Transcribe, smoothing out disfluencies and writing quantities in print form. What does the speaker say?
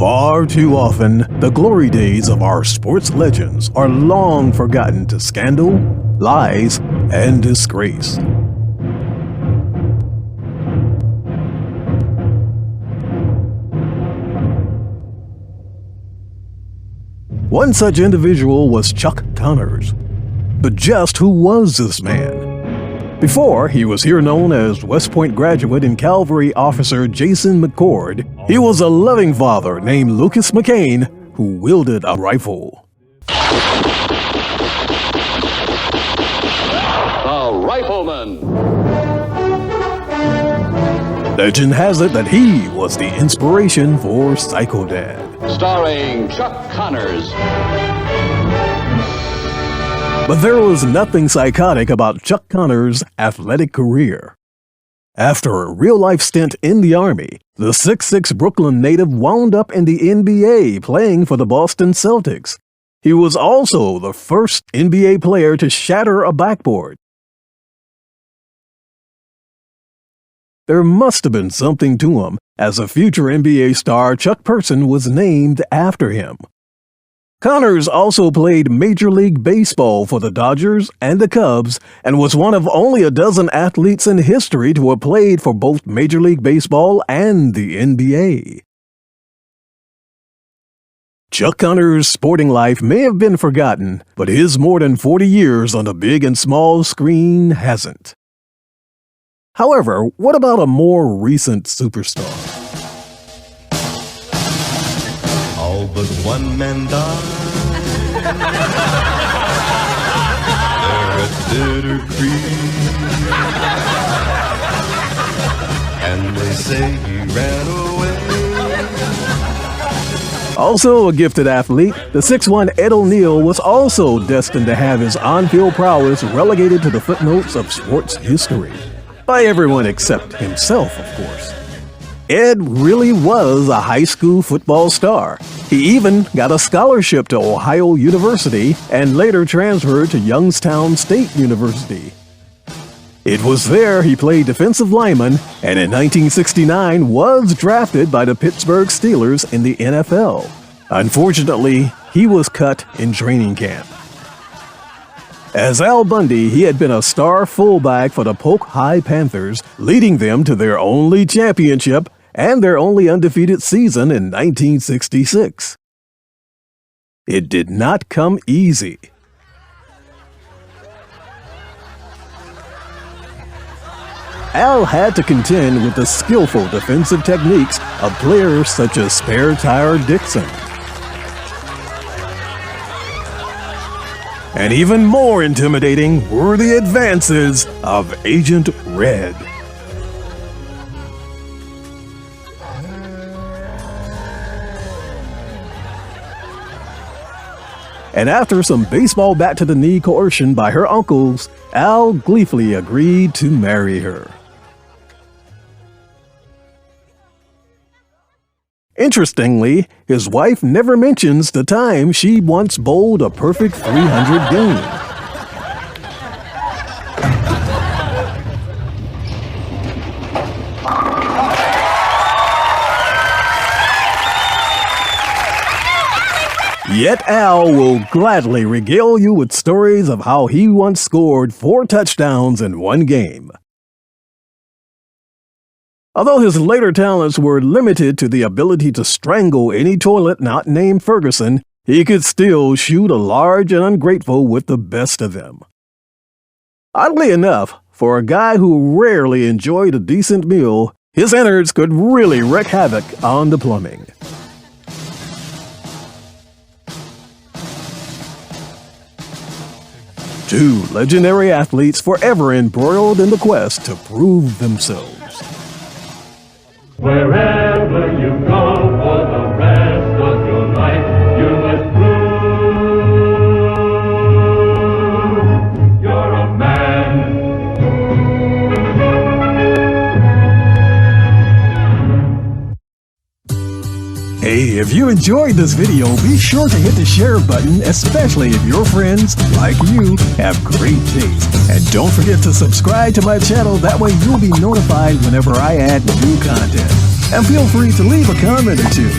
Far too often, the glory days of our sports legends are long forgotten to scandal, lies, and disgrace. One such individual was Chuck Connors. But just who was this man? Before, he was here known as West Point graduate and cavalry officer Jason McCord. He was a loving father named Lucas McCain who wielded a rifle. The Rifleman. Legend has it that he was the inspiration for Psycho Dad. Starring Chuck Connors. But there was nothing psychotic about Chuck Connors' athletic career. After a real-life stint in the Army, the 6'6" Brooklyn native wound up in the NBA playing for the Boston Celtics. He was also the first NBA player to shatter a backboard. There must have been something to him, as a future NBA star Chuck Person was named after him. Connors also played Major League Baseball for the Dodgers and the Cubs and was one of only a dozen athletes in history to have played for both Major League Baseball and the NBA. Chuck Connors' sporting life may have been forgotten, but his more than 40 years on the big and small screen hasn't. However, what about a more recent superstar? All but one man died there at Bitter Creek, and they say he ran away. Also a gifted athlete, the 6'1" Ed O'Neill was also destined to have his on-field prowess relegated to the footnotes of sports history. By everyone except himself, of course. Ed really was a high school football star. He even got a scholarship to Ohio University and later transferred to Youngstown State University. It was there he played defensive lineman and in 1969 was drafted by the Pittsburgh Steelers in the NFL. Unfortunately, he was cut in training camp. As Al Bundy, he had been a star fullback for the Polk High Panthers, leading them to their only championship and their only undefeated season in 1966. It did not come easy. Al had to contend with the skillful defensive techniques of players such as Spare Tire Dixon. And even more intimidating were the advances of Agent Red. And after some baseball bat-to-the-knee coercion by her uncles, Al gleefully agreed to marry her. Interestingly, his wife never mentions the time she once bowled a perfect 300 game. Yet Al will gladly regale you with stories of how he once scored 4 touchdowns in one game. Although his later talents were limited to the ability to strangle any toilet not named Ferguson, he could still shoot a large and ungrateful with the best of them. Oddly enough, for a guy who rarely enjoyed a decent meal, his innards could really wreak havoc on the plumbing. Two legendary athletes forever embroiled in the quest to prove themselves. Wherever you go for the rest of your life, you must prove you're a man. Hey, if you enjoyed this video, be sure to hit the share button, especially if your friends, like you, have great taste. And don't forget to subscribe to my channel, that way you'll be notified whenever I add new content. And feel free to leave a comment or two.